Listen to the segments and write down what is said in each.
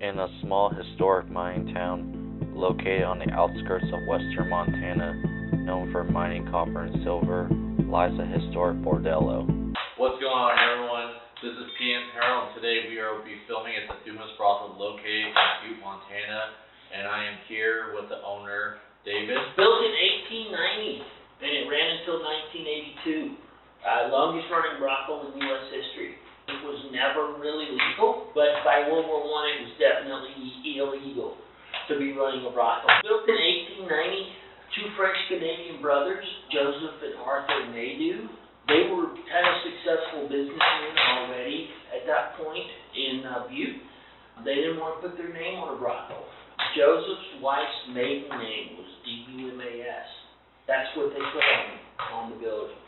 In a small historic mining town located on the outskirts of western Montana, known for mining copper and silver, lies a historic bordello. What's going on, everyone? This is Paranormal, and today we will be filming at the Dumas Brothel located in Butte, Montana, and I am here with the owner, David. Built in 1890, and it ran until 1982. Longest running brothel in U.S. history. It was never really legal, but by World War I it was definitely illegal to be running a brothel. Built in 1890, two French-Canadian brothers, Joseph and Arthur Nadeau. They were kind of successful businessmen already at that point in Butte. They didn't want to put their name on a brothel. Joseph's wife's maiden name was Dumas. That's what they put on the building.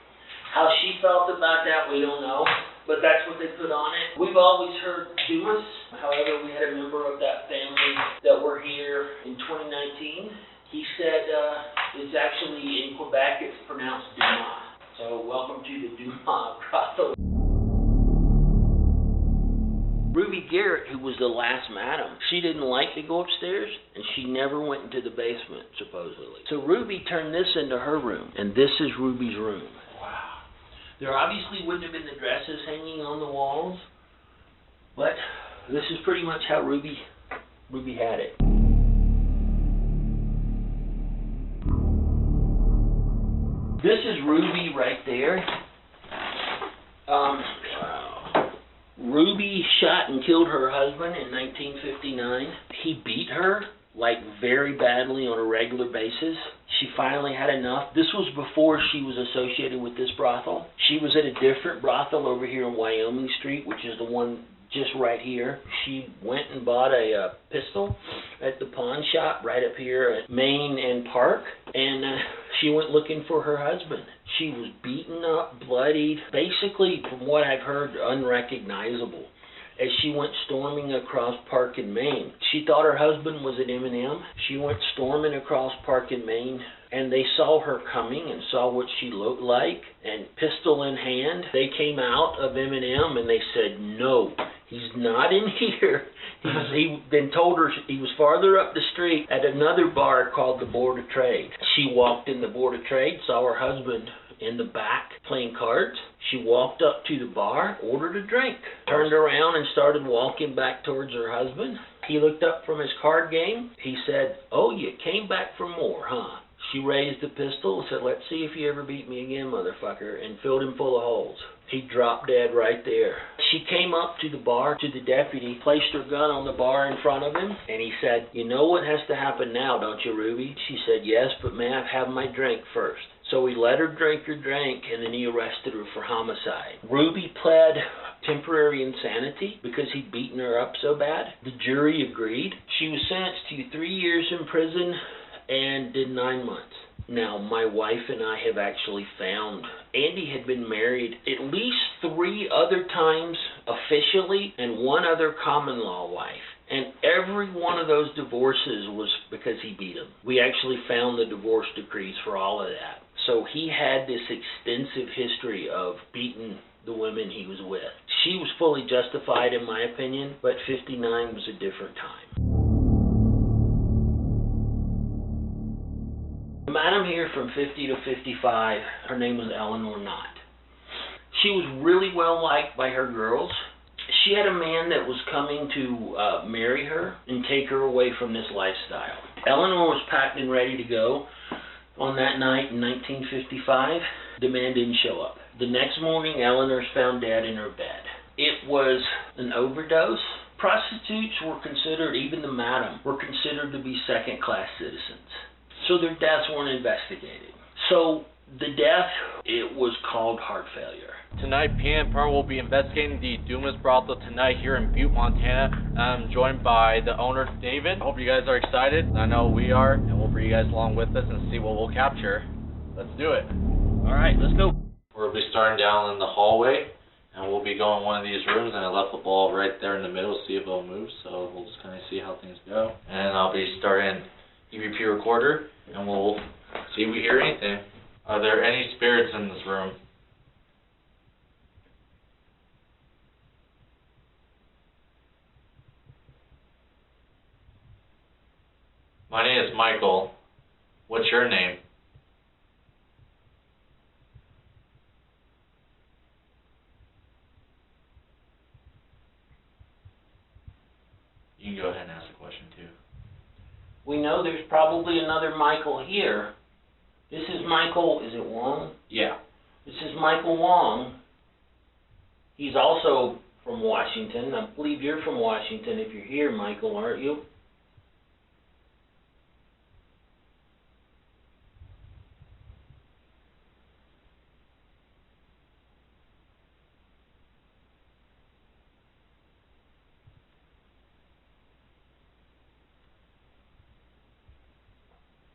How she felt about that, we don't know, but that's what they put on it. We've always heard Dumas. However, we had a member of that family that were here in 2019. He said it's actually in Quebec, it's pronounced Dumas. So welcome to the Dumas Brothel. Ruby Garrett, who was the last madam, she didn't like to go upstairs, and she never went into the basement, supposedly. So Ruby turned this into her room, and this is Ruby's room. Wow. There obviously wouldn't have been the dresses hanging on the walls, but this is pretty much how Ruby had it. This is Ruby right there. Ruby shot and killed her husband in 1959. He beat her, like, very badly on a regular basis. She finally had enough. This was before she was associated with this brothel. She was at a different brothel over here on Wyoming Street, which is the one just right here. She went and bought a pistol at the pawn shop right up here at Main and Park, and she went looking for her husband. She was beaten up, bloodied, basically, from what I've heard, unrecognizable, as she went storming across Park and Main. She thought her husband was at M&M. She went storming across Park and Main, and they saw her coming and saw what she looked like, and pistol in hand, they came out of M&M and they said, "No, he's not in here." He then told her he was farther up the street at another bar called the Board of Trade. She walked in the Board of Trade, saw her husband in the back playing cards. She walked up to the bar, ordered a drink, turned around and started walking back towards her husband. He looked up from his card game. He said, "Oh, you came back for more, huh?" She raised the pistol and said, "Let's see if you ever beat me again, motherfucker," and filled him full of holes. He dropped dead right there. She came up to the bar, to the deputy, placed her gun on the bar in front of him, and he said, "You know what has to happen now, don't you, Ruby?" She said, "Yes, but may I have my drink first?" So he let her drink her drink, and then he arrested her for homicide. Ruby pled temporary insanity because he'd beaten her up so bad. The jury agreed. She was sentenced to 3 years in prison and did 9 months. Now, my wife and I have actually found Andy had been married at least 3 other times officially and 1 other common law wife. And every one of those divorces was because he beat him. We actually found the divorce decrees for all of that. So he had this extensive history of beating the women he was with. She was fully justified in my opinion, but 59 was a different time. The madam here from 50 to 55, her name was Eleanor Knott. She was really well liked by her girls. She had a man that was coming to marry her and take her away from this lifestyle. Eleanor was packed and ready to go on that night in 1955. The man didn't show up. The next morning, Eleanor's found dead in her bed. It was an overdose. Prostitutes were considered, even the madam, were considered to be second-class citizens. So their deaths weren't investigated. So the death, it was called heart failure. Tonight, Paranormal will be investigating the Dumas Brothel tonight here in Butte, Montana. I'm joined by the owner, David. I hope you guys are excited. I know we are, and we'll bring you guys along with us and see what we'll capture. Let's do it. All right, let's go. We'll be starting down in the hallway, and we'll be going one of these rooms, and I left the ball right there in the middle to see if it'll move, so we'll just kind of see how things go. And I'll be starting EVP recorder, and we'll see if we hear anything. Are there any spirits in this room? My name is Michael. What's your name? You can go ahead and ask the question too. We know there's probably another Michael here. This is Michael, is it Wong? Yeah. This is Michael Wong. He's also from Washington. I believe you're from Washington if you're here, Michael, aren't you?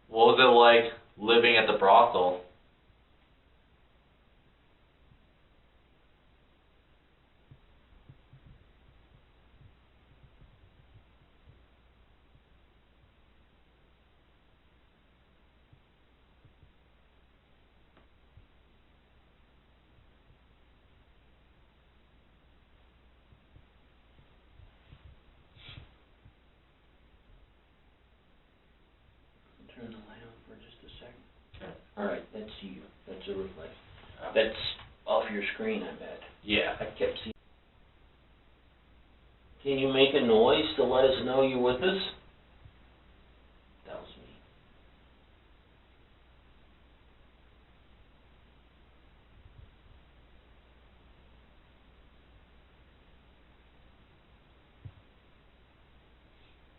What was it like living at the brothel? Turn the light on for just a second. Okay. Alright, that's you. That's a reflection. That's off your screen, I bet. Yeah. I kept seeing. Can you make a noise to let us know you're with us? That was me.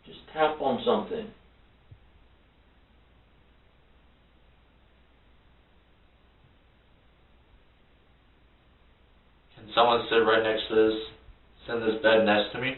Just tap on something. Can someone sit right next to this, sit in this bed next to me?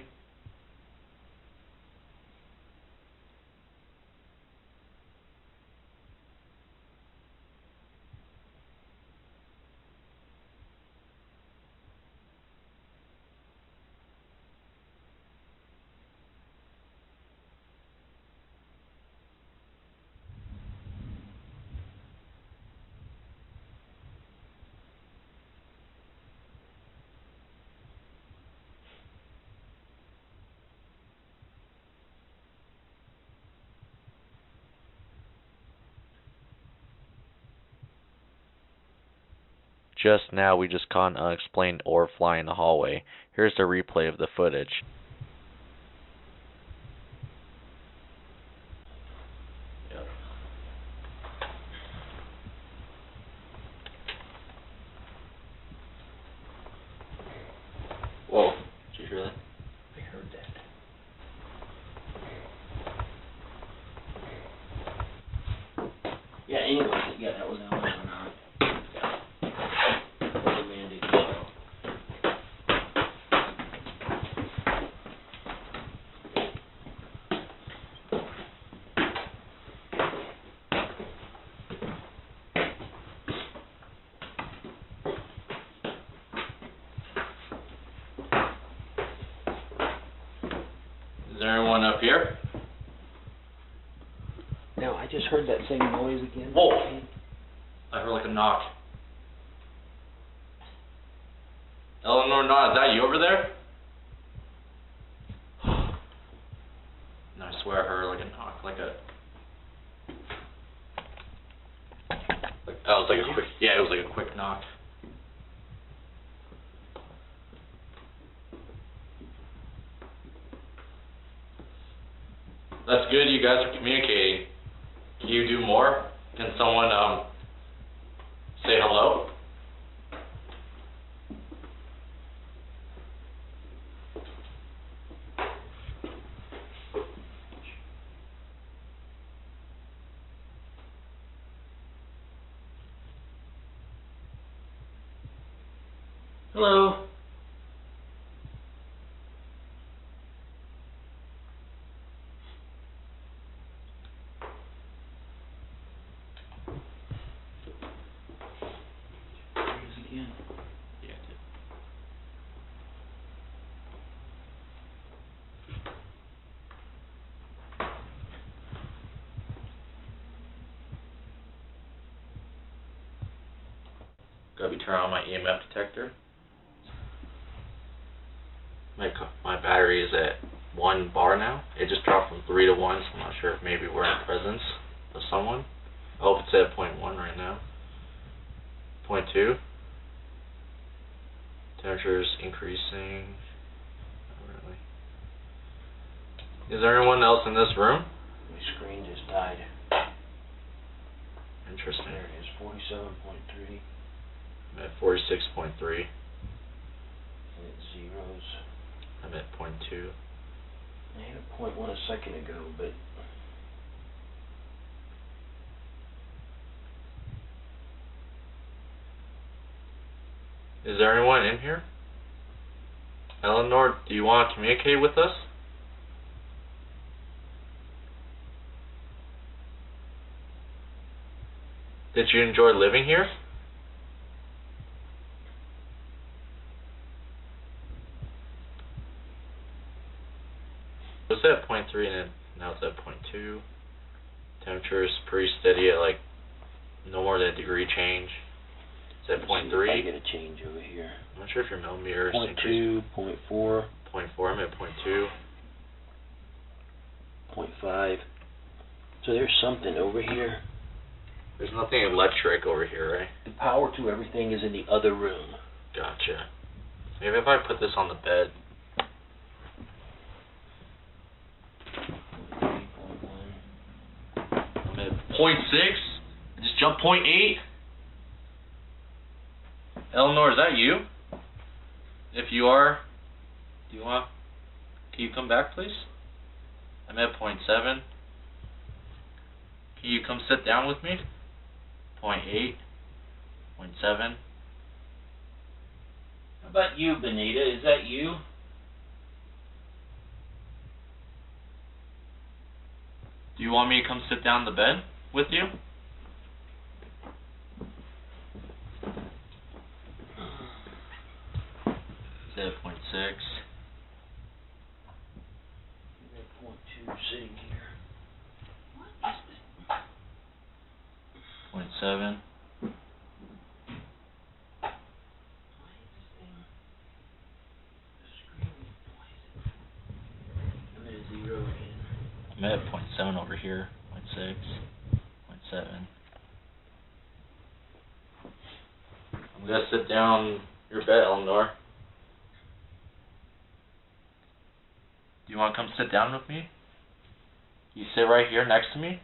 Just now, we just caught an unexplained orb flying in the hallway. Here's the replay of the footage. Yep. Whoa, did you hear that? I heard that. Yeah, anyway, yeah, that was Alan and I. Romantic show. Is there anyone up here? No, I just heard that same noise again. Whoa! I heard like a knock. Eleanor, is that you over there? No, I swear I heard like a knock, like a... That was like a quick... Yeah, it was like a quick knock. That's good, you guys are communicating. Can you do more? Can someone, say hello? Hello. Again. Yeah, I did. Gotta be turning on my EMF detector. My battery is at 1 bar now. It just dropped from 3 to 1, so I'm not sure if maybe we're in the presence of someone. Oh, it's at 0.1 right now. 0.2. Temperature's increasing. Not really. Is there anyone else in this room? My screen just died. Interesting. There it is, 47.3. I'm at 46.3. And it zeros. I'm at 0.2. I hit a 0.1 a second ago, but Is there anyone in here? Eleanor, do you want to communicate with us? Did you enjoy living here? It was at 0.3 and now it's at 0.2. Temperature is pretty steady at like no more than a degree change. It's at 0.3. I get a change over here. I'm not sure if your millimeters 0.2, 0.4, 0.4. I'm at 0.2. 0.5. So there's something over here. There's nothing electric over here, right? The power to everything is in the other room. Gotcha. Maybe if I put this on the bed. I'm at 0.6. I just jumped 0.8. Eleanor, is that you? If you are, can you come back, please? I'm at 0.7. Can you come sit down with me? 0.8. 0.7. How about you, Benita? Is that you? Do you want me to come sit down in the bed with you? Is that 0.6? 0.2 sitting here. 0.7. I'm at a 0 again. I'm at 0.7 over here. 0.6. 0.7. I'm gonna sit down on your bed, Eleanor. Do you want to come sit down with me? You sit right here next to me?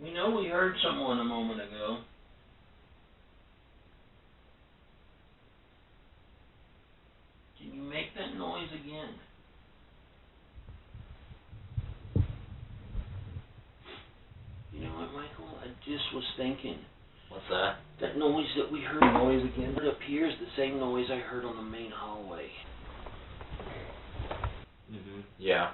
We know we heard someone a moment ago. Can you make that noise again? You know what, Michael? I just was thinking. What's that? That noise that we heard again up here is the same noise I heard on the main hallway. Yeah.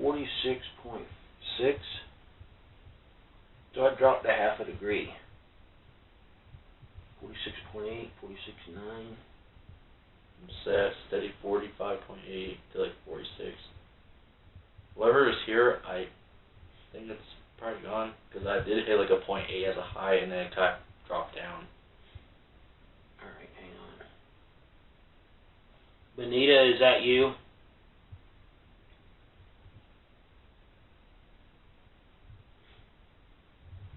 .6. So I dropped a half a degree. 46.8, 46.9. I'm set, steady 45.8 to like 46. Whatever is here, I think it's probably gone, because I did hit like a 0.8 as a high and then it kind of dropped down. Alright, hang on. Benita, is that you?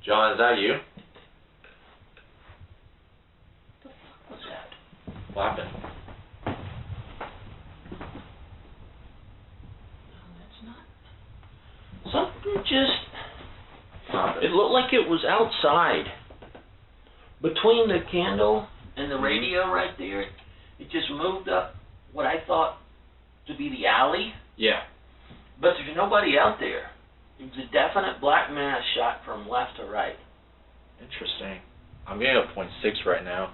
John, is that you? What the fuck was that? What happened? No, that's not. Something just... What happened? It looked like it was outside. Between the candle and the radio right there, it just moved up what I thought to be the alley. Yeah. But there's nobody out there. It was a definite black mass shot from left to right. Interesting. I'm getting a 0.6 right now.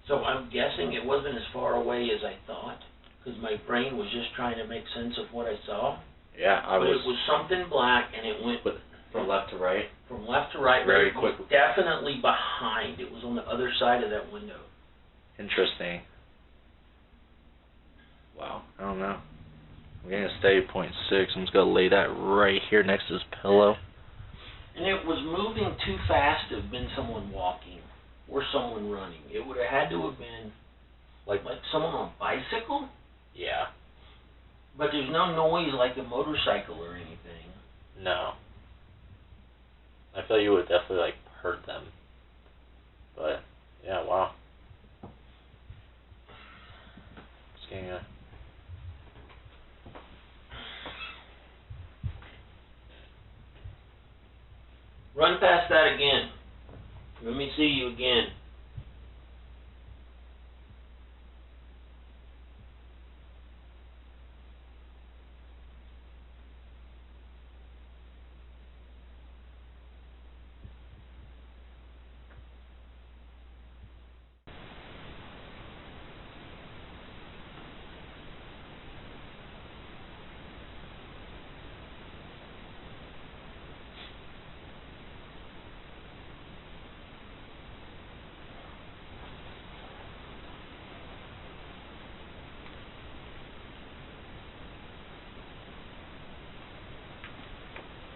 So I'm guessing it wasn't as far away as I thought, because my brain was just trying to make sense of what I saw. Yeah, But it was something black, and it went from left to right. from left to right. Very but it was quick. definitely behind. It was on the other side of that window. Interesting. Wow, I don't know. I'm getting a steady 0.6. I'm just going to lay that right here next to his pillow. And it was moving too fast to have been someone walking or someone running. It would have had to have been like someone on a bicycle. Yeah. But there's no noise like a motorcycle or anything. No. I feel you would definitely like hurt them. But yeah, wow. Just getting a run past that again. Let me see you again.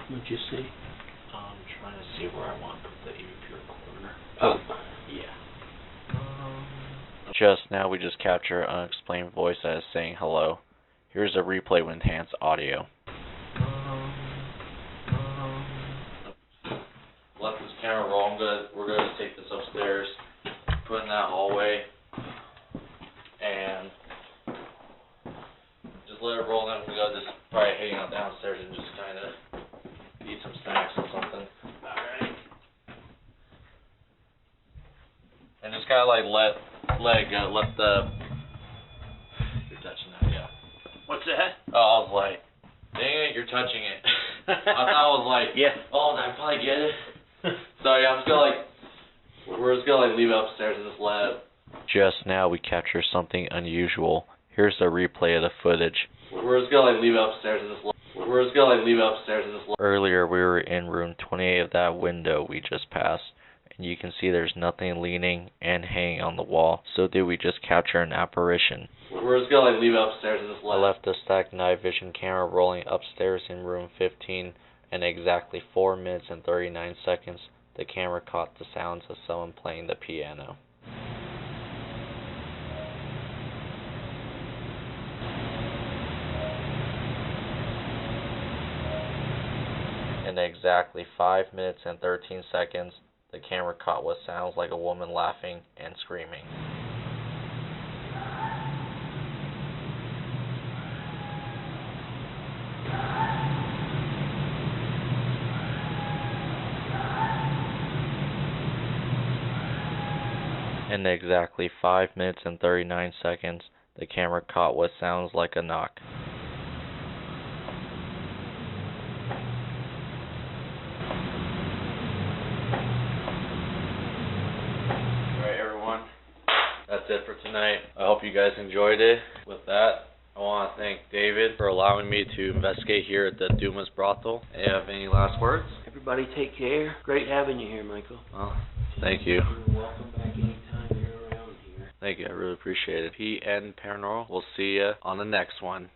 What'd you see? I'm trying to see where I want to put the EVP recorder. Oh. Yeah. Just now we just captured an unexplained voice that is saying hello. Here's a replay with enhanced audio. Let this camera roll. We're gonna take this upstairs, put it in that hallway, and just let it roll. Then we go just probably hang out downstairs and just kind of eat some snacks or something. Alright. And just kind of like let it go. Let the... You're touching that, yeah. What's that? Oh, I was like, dang it, you're touching it. I thought I was like, yeah. Oh, and I probably get it. So yeah, I'm just gonna like, we're just gonna like leave it upstairs and just let it. Just now we captured something unusual. Here's the replay of the footage. We're just gonna like leave it upstairs and just let Earlier we were in room 28 of that window we just passed, and you can see there's nothing leaning and hanging on the wall. So did we just capture an apparition? We're just gonna like leave it upstairs and just let I left the stacked night vision camera rolling upstairs in room 15, and exactly 4 minutes and 39 seconds the camera caught the sounds of someone playing the piano. In exactly 5 minutes and 13 seconds, the camera caught what sounds like a woman laughing and screaming. In exactly 5 minutes and 39 seconds, the camera caught what sounds like a knock. That's it for tonight. I hope you guys enjoyed it. With that, I want to thank David for allowing me to investigate here at the Dumas Brothel. Do you have any last words? Everybody take care. Great having you here, Michael. Well, thank you. You're welcome back anytime you're around here. Thank you. I really appreciate it. PN Paranormal. We'll see you on the next one.